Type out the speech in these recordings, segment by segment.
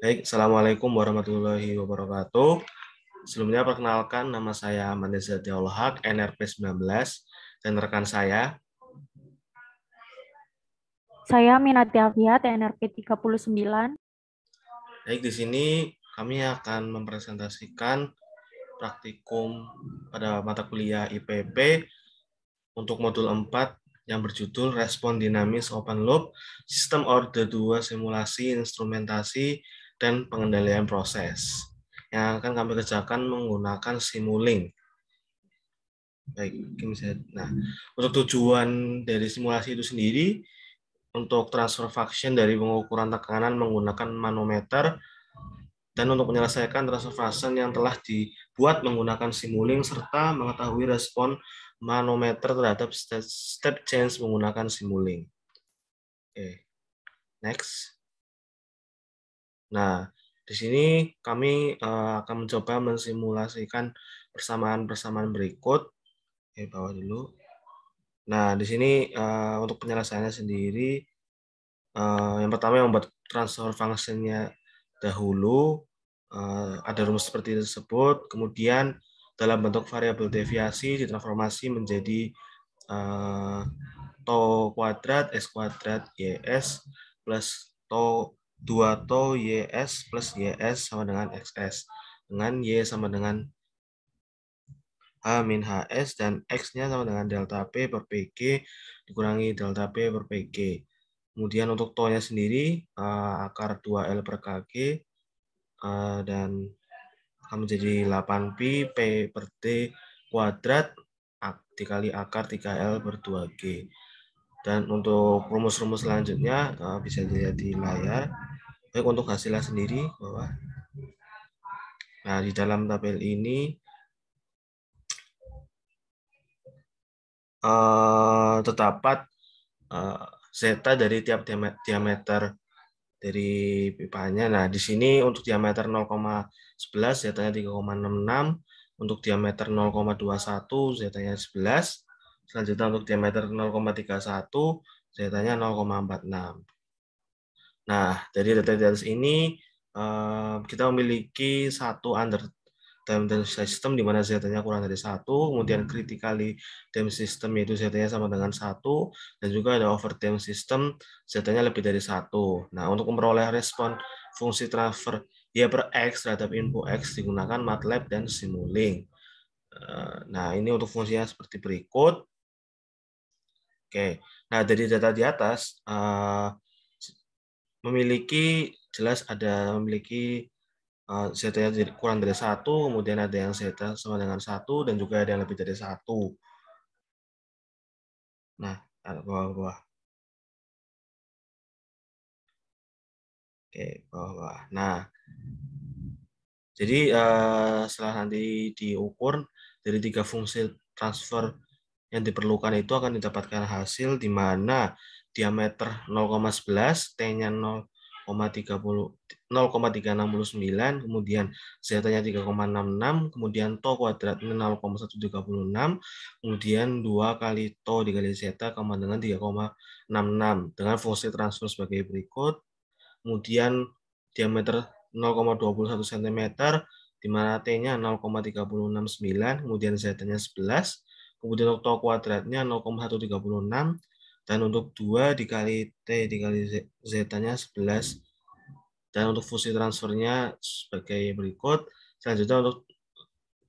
Baik, Assalamualaikum warahmatullahi wabarakatuh. Sebelumnya perkenalkan nama saya Mandeza Diaul Haq, NRP 19, dan rekan saya. Saya Minati Afiat, NRP 39. Baik, di sini kami akan mempresentasikan praktikum pada mata kuliah IPP untuk modul 4 yang berjudul Respon Dinamis Open Loop, Sistem Orde 2 Simulasi, Instrumentasi, dan Pengendalian Proses. Yang akan kami kerjakan menggunakan Simulink. Baik, nah, untuk tujuan dari simulasi itu sendiri, untuk transfer function dari pengukuran tekanan menggunakan manometer, dan untuk menyelesaikan transfer function yang telah dibuat menggunakan Simulink, serta mengetahui respon manometer terhadap step change menggunakan Simulink. Oke, next. Nah, di sini kami akan mencoba mensimulasikan persamaan-persamaan berikut. Oke, bawah dulu. Nah, di sini untuk penyelesaiannya sendiri, yang pertama yang membuat transfer function-nya dahulu, ada rumus seperti tersebut, kemudian dalam bentuk variabel deviasi ditransformasi menjadi tau kuadrat S kuadrat YS plus tau 2 tau YS plus YS sama dengan XS, dengan Y sama dengan H min HS, dan X-nya sama dengan delta P per PG dikurangi delta P per PG. Kemudian untuk tau-nya sendiri, akar 2L per KG, dan akan menjadi 8pi P per T kuadrat dikali akar 3L per 2G. Dan untuk rumus-rumus selanjutnya bisa dilihat di layar. Baik, untuk hasilnya sendiri bawah. Nah, di dalam tabel ini terdapat zeta dari tiap diameter dari pipanya. Nah, di sini untuk diameter 0,11 zetanya 3,66, untuk diameter 0,21 zetanya 11, selanjutnya untuk diameter 0,31 zetanya 0,46. Nah, dari data di atas ini kita memiliki satu under dalam sistem di mana Z-nya kurang dari 1, kemudian critically damped system yaitu Z-nya sama dengan 1, dan juga ada over damped system Z-nya lebih dari 1. Nah, untuk memperoleh respon fungsi transfer Y per X terhadap input X digunakan MATLAB dan Simulink. Nah, ini untuk fungsinya seperti berikut. Oke, nah dari data di atas memiliki Z-nya kurang dari 1, kemudian ada yang Z sama dengan 1, dan juga ada yang lebih dari 1. Nah, bawah-bawah. Oke, bawah-bawah. Nah, jadi setelah nanti diukur dari 3 fungsi transfer yang diperlukan itu akan didapatkan hasil di mana diameter 0,11, T-nya 0,369, kemudian Z-nya 3,66, kemudian tau kuadratnya 0,136, kemudian 2 kali tau dikali Z sama dengan 3,66 dengan fungsi transfer sebagai berikut. Kemudian diameter 0,21 cm, di mana T-nya 0,369, kemudian Z-nya 11, kemudian untuk tau kuadratnya 0,136, dan untuk 2 dikali T dikali Z-nya 11, dan untuk fungsi transfernya sebagai berikut. Selanjutnya untuk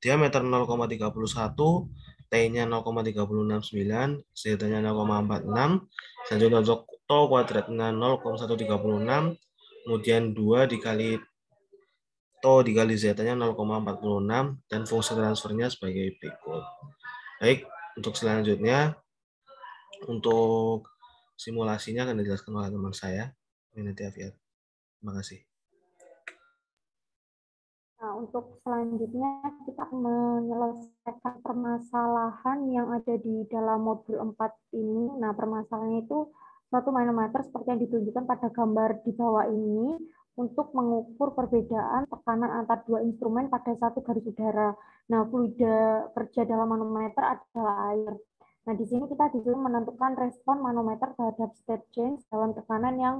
diameter 0,31, T-nya 0,369, Z-nya 0,46, selanjutnya untuk tau kuadratnya 0,136, kemudian 2 dikali tau dikali Z-nya 0,46, dan fungsi transfernya sebagai berikut. Baik, untuk selanjutnya, untuk simulasinya akan dijelaskan oleh teman saya, Minati Afiat. Terima kasih. Nah, untuk selanjutnya kita akan menyelesaikan permasalahan yang ada di dalam modul 4 ini. Nah, permasalahannya itu suatu manometer seperti yang ditunjukkan pada gambar di bawah ini untuk mengukur perbedaan tekanan antar dua instrumen pada satu garis udara. Nah, fluida kerja dalam manometer adalah air. Nah, di sini kita disuruh menentukan respon manometer terhadap step change dalam tekanan yang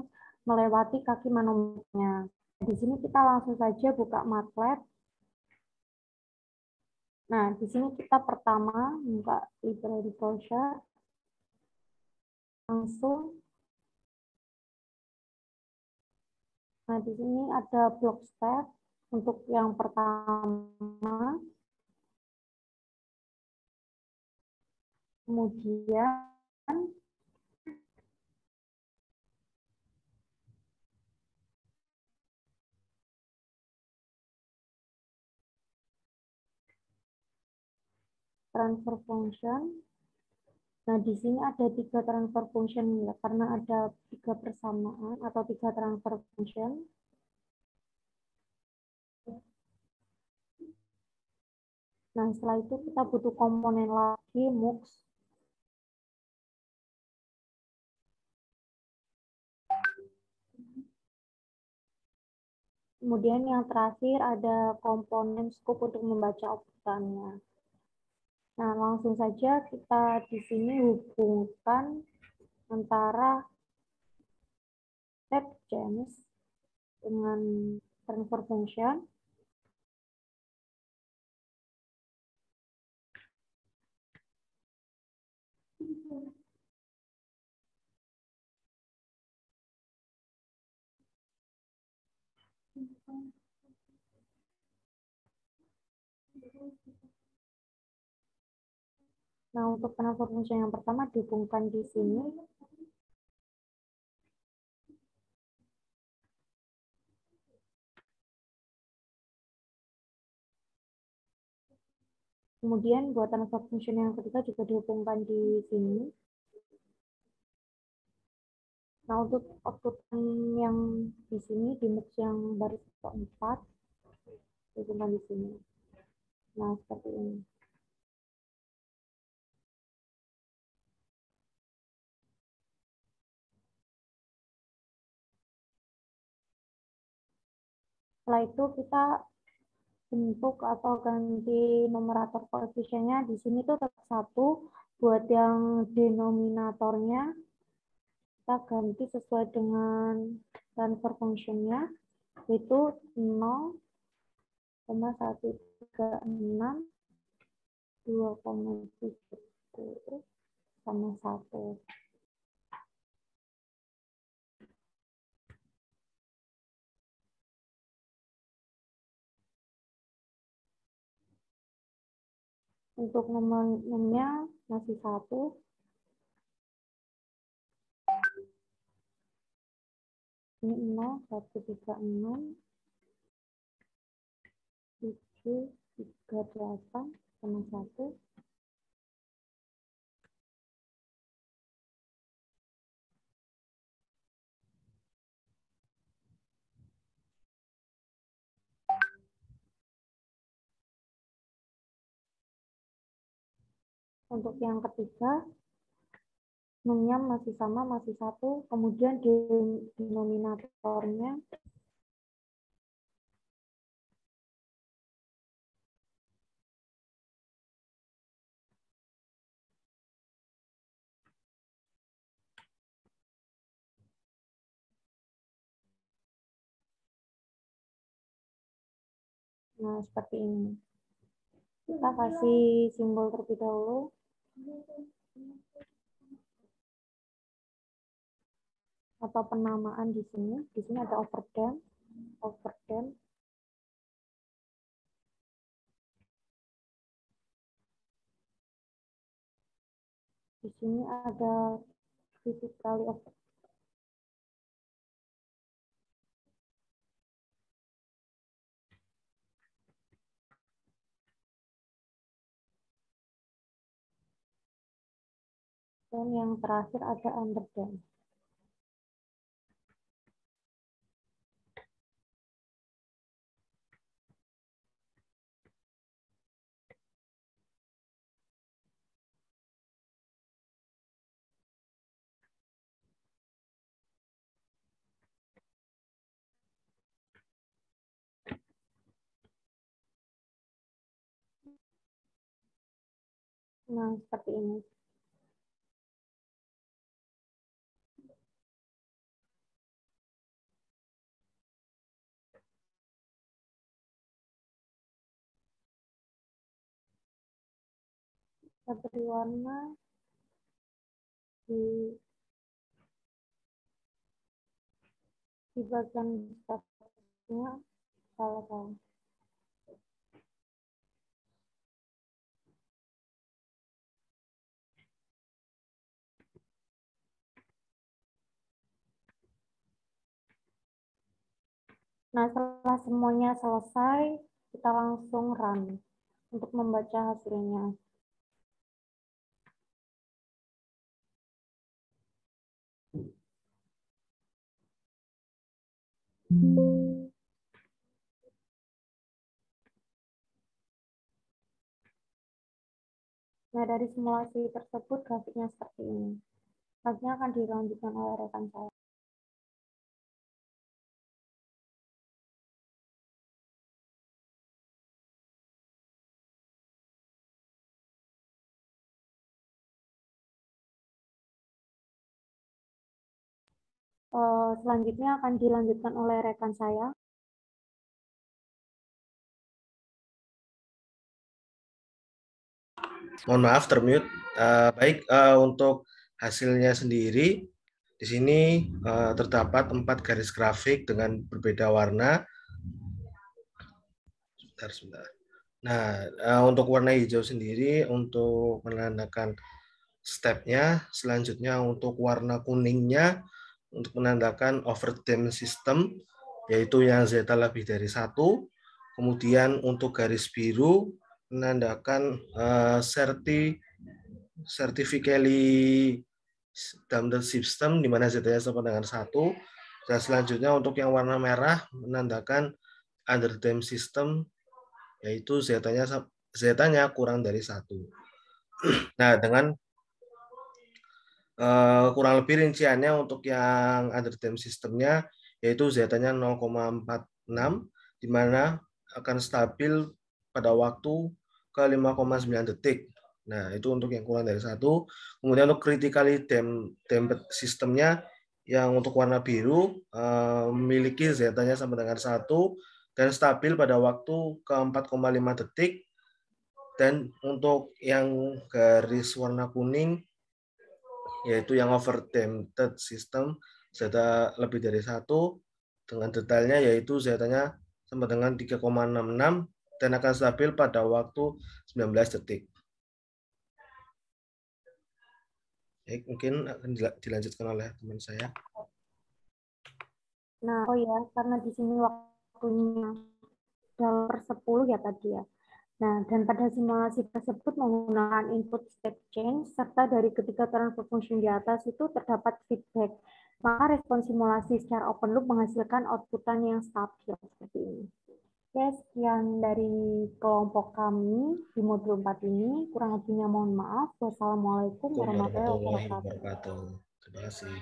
melewati kaki manometernya. di sini kita langsung saja buka MATLAB. Nah, di sini kita pertama buka library browser, langsung. Nah, di sini ada block step untuk yang pertama. Kemudian transfer function. Nah, di sini ada 3 transfer function ya, karena ada 3 persamaan atau 3 transfer function. Nah, setelah itu kita butuh komponen lagi, MUX. Kemudian yang terakhir ada komponen scope untuk membaca output-nya. Nah, langsung saja kita di sini hubungkan antara step change dengan transfer function. Nah, untuk transfer function yang pertama dihubungkan di sini. Kemudian buat transfer function yang ketiga juga dihubungkan di sini. Nah, untuk output yang di sini, di MUX yang baris keempat, dihubungkan di sini. Nah, seperti ini. Setelah itu kita bentuk atau ganti numerator koefisiennya. Di sini tuh tetap 1. Buat yang denominatornya, kita ganti sesuai dengan transfer function-nya, yaitu 0,136, 2,70 sama 1. Untuk nomornya masih 1. Ini 0,136, 738 sama 1. Untuk yang ketiga, nomnya masih sama, masih 1. Kemudian di denominatornya nah seperti ini. Kita kasih simbol terlebih dahulu. Atau penamaan di sini. Di sini ada overdam. Di sini ada physically overdam. Dan yang terakhir ada underdam. Nah, seperti ini. Saya beri warna di bagian statusnya salah. Nah, setelah semuanya selesai, kita langsung run untuk membaca hasilnya. Nah, dari simulasi tersebut grafiknya seperti ini. Selanjutnya akan dilanjutkan oleh rekan saya. Selanjutnya akan dilanjutkan oleh rekan saya. Mohon maaf termute. Baik, untuk hasilnya sendiri di sini terdapat 4 garis grafik dengan berbeda warna. Sebentar. Nah, untuk warna hijau sendiri untuk menandakan stepnya, selanjutnya untuk warna kuningnya untuk menandakan overdamped system, yaitu yang zeta lebih dari 1. Kemudian untuk garis biru menandakan certifically damped system, di mana zeta-nya sama dengan 1. Dan selanjutnya untuk yang warna merah menandakan underdamped system, yaitu zeta-nya kurang dari 1. Nah, dengan kurang lebih rinciannya untuk yang underdamped systemnya yaitu zeta-nya 0,46, di mana akan stabil pada waktu ke 5,9 detik. Nah, itu untuk yang kurang dari 1. Kemudian untuk critically damped systemnya yang untuk warna biru memiliki zeta-nya sama dengan 1 dan stabil pada waktu ke 4,5 detik. Dan untuk yang garis warna kuning yaitu yang overdamped system zeta lebih dari 1 dengan detailnya yaitu zeta-nya sama dengan 3,66 dan akan stabil pada waktu 19 detik. Baik, mungkin akan dilanjutkan oleh teman saya. Nah, oh ya, karena di sini waktunya $10 ya tadi ya. Nah, dan pada simulasi tersebut menggunakan input step change, serta dari ketiga transfer function di atas itu terdapat feedback. Maka respon simulasi secara open loop menghasilkan outputan yang stabil seperti ini. Oke, sekian dari kelompok kami di modul 4 ini. Kurang lebihnya mohon maaf. Wassalamualaikum warahmatullahi wabarakatuh. Terima kasih.